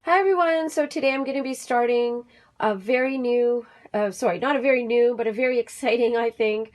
Hi everyone, so today I'm going to be starting a very new, not a very new, but a very exciting, I think,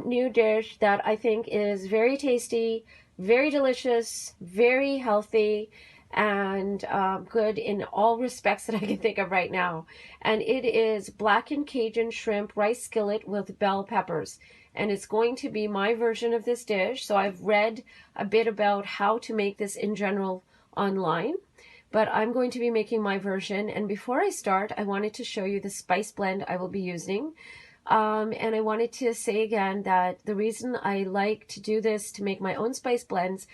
new dish that I think is very tasty, very delicious, very healthy, and good in all respects that I can think of right now. And it is blackened Cajun shrimp rice skillet with bell peppers. And it's going to be my version of this dish. So I've read a bit about how to make this in general online, but I'm going to be making my version. And before I start, I wanted to show you the spice blend I will be using. And I wanted to say again that the reason I like to do this, to make my own spice blends,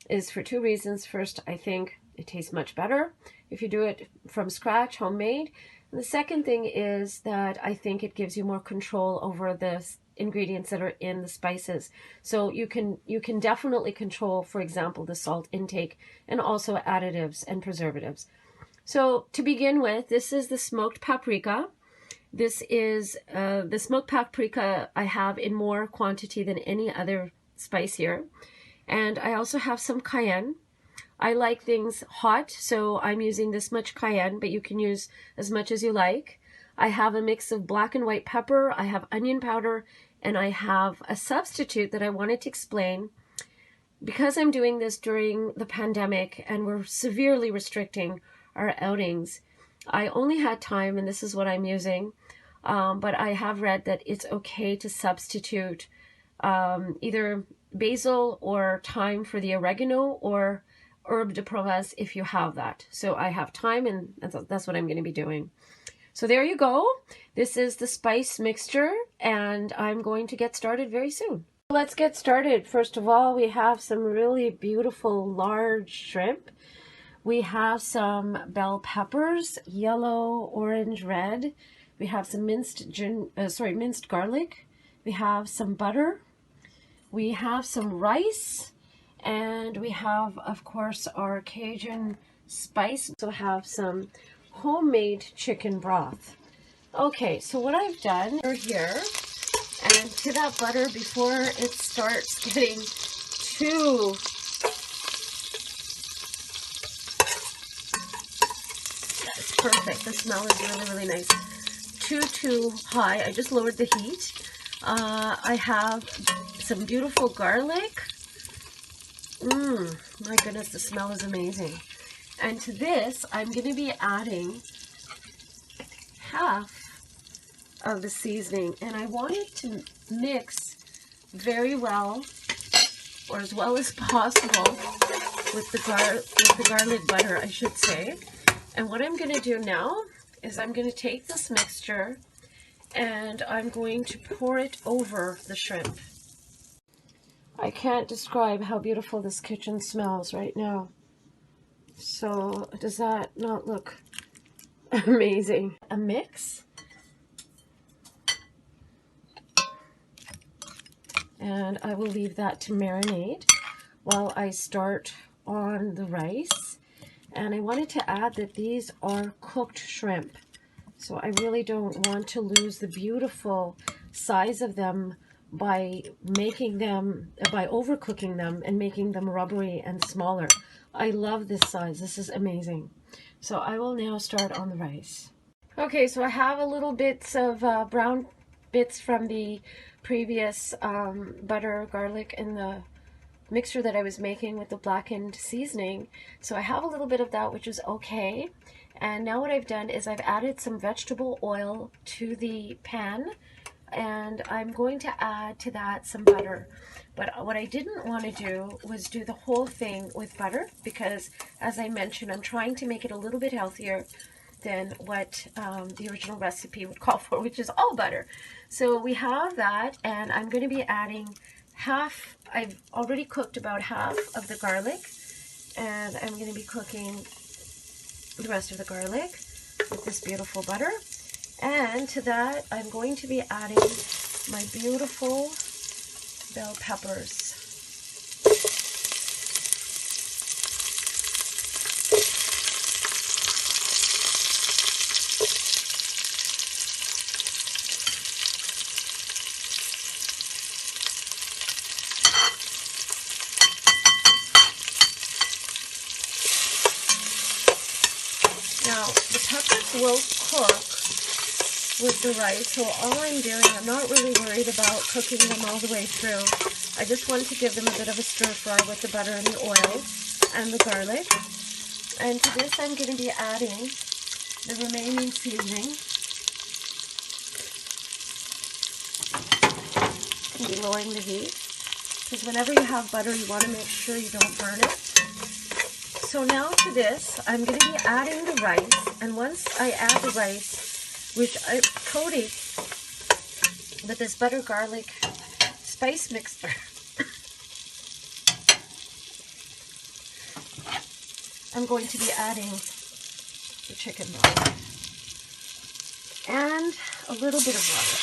is for two reasons. First, I think it tastes much better if you do it from scratch, homemade. And the second thing is that I think it gives you more control over the ingredients that are in the spices. So you can definitely control, for example, the salt intake and also additives and preservatives. So to begin with, this is the smoked paprika. This is the smoked paprika I have in more quantity than any other spice here. And I also have some cayenne. I like things hot, so I'm using this much cayenne, but you can use as much as you like. I have a mix of black and white pepper, I have onion powder, and I have a substitute that I wanted to explain. Because I'm doing this during the pandemic and we're severely restricting our outings, I only had time, and this is what I'm using, but I have read that it's okay to substitute either basil or thyme for the oregano, or Herbs de Provence if you have that. So I have thyme, and that's what I'm going to be doing. So there you go. This is the spice mixture, and I'm going to get started very soon. Let's get started. First of all, we have some really beautiful large shrimp. We have some bell peppers, yellow, orange, red. We have some minced garlic. We have some butter. We have some rice. And we have, of course, our Cajun spice. We also have some homemade chicken broth. Okay, so what I've done here, and to that butter, before it starts getting too that's perfect. The smell is really, really nice. Too high. I just lowered the heat. I have some beautiful garlic. My goodness, the smell is amazing. And to this, I'm going to be adding half of the seasoning. And I want it to mix very well, or as well as possible, with the garlic butter, I should say. And what I'm going to do now is I'm going to take this mixture and I'm going to pour it over the shrimp. I can't describe how beautiful this kitchen smells right now. So does that not look amazing? A mix. And I will leave that to marinate while I start on the rice. And I wanted to add that these are cooked shrimp. So I really don't want to lose the beautiful size of them by overcooking them and making them rubbery and smaller. I love this size. This is amazing. So I will now start on the rice. Okay, so I have a little bits of brown bits from the previous butter, garlic, and the mixture that I was making with the blackened seasoning. So I have a little bit of that, which is okay. And now what I've done is I've added some vegetable oil to the pan, and I'm going to add to that some butter. But what I didn't want to do was do the whole thing with butter, because as I mentioned, I'm trying to make it a little bit healthier than what the original recipe would call for, which is all butter. So we have that, and I'm going to be adding half. I've already cooked about half of the garlic, and I'm going to be cooking the rest of the garlic with this beautiful butter. And to that, I'm going to be adding my beautiful bell peppers. the peppers will cook with the rice, so all I'm doing, I'm not really worried about cooking them all the way through. I just want to give them a bit of a stir fry with the butter and the oil and the garlic. And to this I'm going to be adding the remaining seasoning. And lowering the heat, because whenever you have butter you want to make sure you don't burn it. So now to this I'm going to be adding the rice, and once I add the rice, which I'm coating with this butter garlic spice mixture, I'm going to be adding the chicken broth and a little bit of water.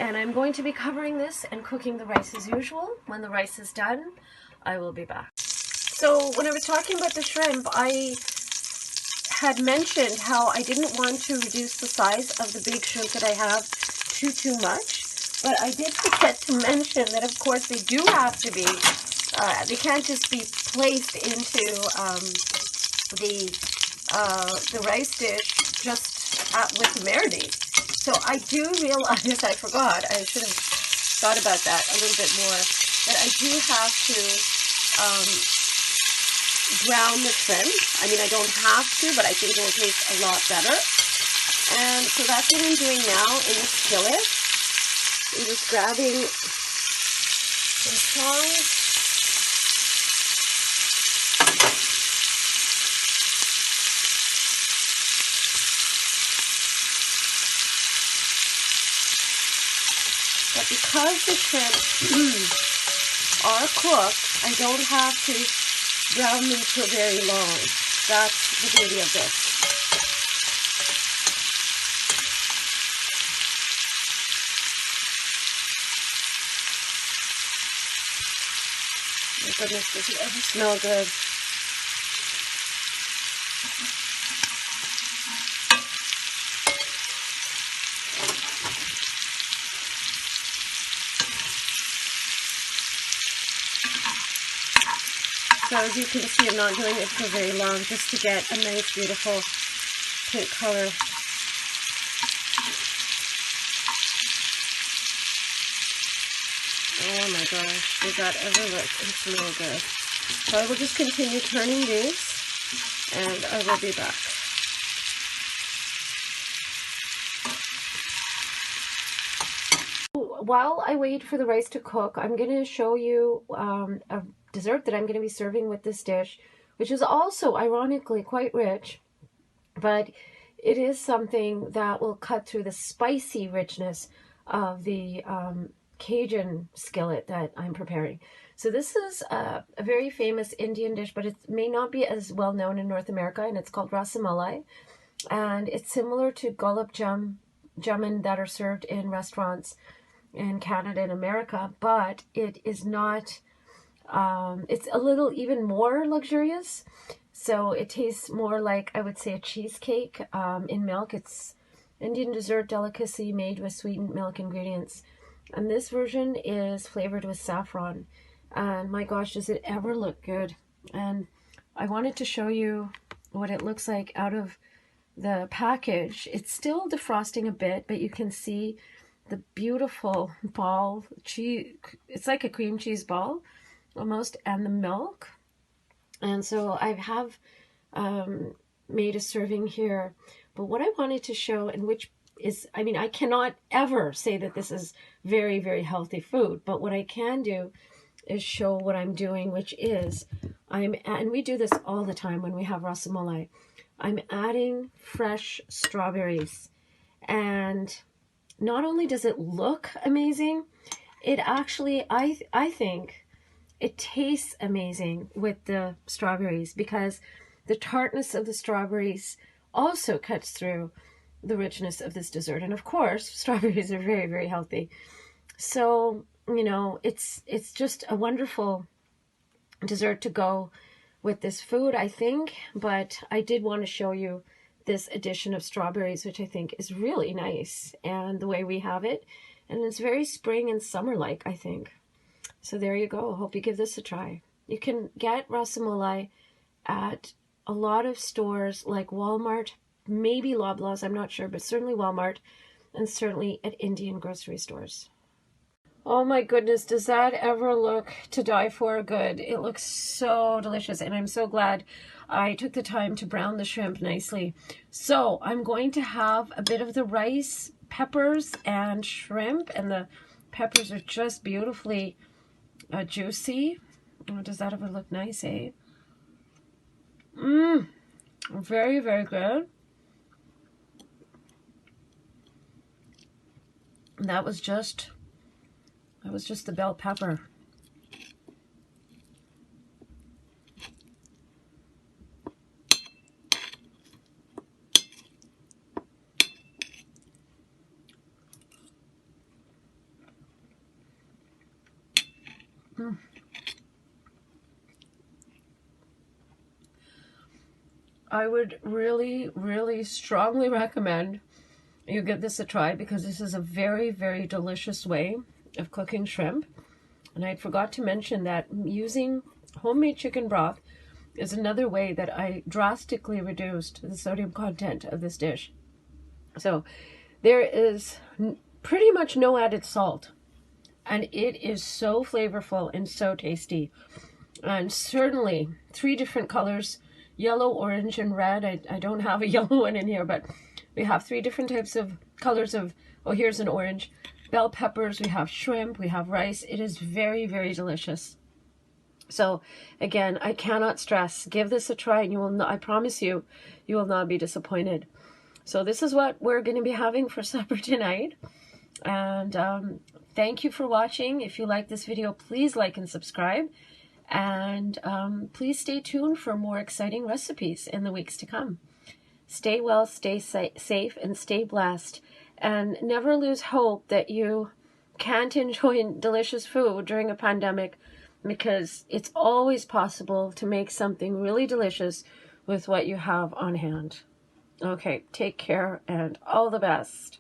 And I'm going to be covering this and cooking the rice as usual. When the rice is done, I will be back. So when I was talking about the shrimp, I had mentioned how I didn't want to reduce the size of the big shrimp that I have too much. But I did forget to mention that, of course, they do have to be, they can't just be placed into the rice dish just with the marinade. So I do realize, I forgot, I should have thought about that a little bit more, that I do have to brown the shrimp. I mean, I don't have to, but I think it will taste a lot better. And so that's what I'm doing now in the skillet. I'm just grabbing some tongs. But because the shrimp are cooked, I don't have to brown them for very long. That's the beauty of this. My goodness, does it ever smell good? So as you can see, I'm not doing it for very long, just to get a nice, beautiful pink color. Oh my gosh, does that ever look and smell good? So I will just continue turning these, and I will be back. While I wait for the rice to cook, I'm going to show you a dessert that I'm going to be serving with this dish, which is also ironically quite rich, but it is something that will cut through the spicy richness of the Cajun skillet that I'm preparing. So this is a very famous Indian dish, but it may not be as well known in North America, and it's called rasamalai, and it's similar to gulab jamun that are served in restaurants in Canada and America, but it is not, it's a little even more luxurious. So it tastes more like, I would say, a cheesecake in milk. It's Indian dessert delicacy made with sweetened milk ingredients. And this version is flavored with saffron. And my gosh, does it ever look good. And I wanted to show you what it looks like out of the package. It's still defrosting a bit, but you can see the beautiful ball cheese. It's like a cream cheese ball almost, and the milk. And so I have made a serving here, but what I wanted to show, and which is, I mean, I cannot ever say that this is very, very healthy food, but what I can do is show what I'm doing, which is and we do this all the time when we have rasamalai, I'm adding fresh strawberries. And not only does it look amazing, it actually, I think, it tastes amazing with the strawberries, because the tartness of the strawberries also cuts through the richness of this dessert. And of course, strawberries are very, very healthy. So, you know, it's just a wonderful dessert to go with this food, I think. But I did want to show you this addition of strawberries, which I think is really nice, and the way we have it. And it's very spring and summer-like, I think. So there you go. Hope you give this a try. You can get rasamalai at a lot of stores like Walmart, maybe Loblaws, I'm not sure, but certainly Walmart, and certainly at Indian grocery stores. Oh my goodness, does that ever look to die for good? It looks so delicious, and I'm so glad I took the time to brown the shrimp nicely. So I'm going to have a bit of the rice, peppers, and shrimp, and the peppers are just beautifully juicy. Oh, does that ever look nice, eh? Mmm, very, very good. That was just the bell pepper. Mm. I would really, really strongly recommend you give this a try, because this is a very, very delicious way of cooking shrimp. And I forgot to mention that using homemade chicken broth is another way that I drastically reduced the sodium content of this dish. So there is pretty much no added salt, and it is so flavorful and so tasty. And certainly 3 different colors, yellow, orange, and red. I don't have a yellow one in here, but we have 3 different types of colors of, oh, here's an orange. Bell peppers, we have shrimp, we have rice. It is very, very delicious. So again, I cannot stress, give this a try, and you will not, I promise you, you will not be disappointed. So this is what we're going to be having for supper tonight. And thank you for watching. If you like this video, please like and subscribe. And please stay tuned for more exciting recipes in the weeks to come. Stay well, stay safe, and stay blessed. And never lose hope that you can't enjoy delicious food during a pandemic, because it's always possible to make something really delicious with what you have on hand. Okay, take care and all the best.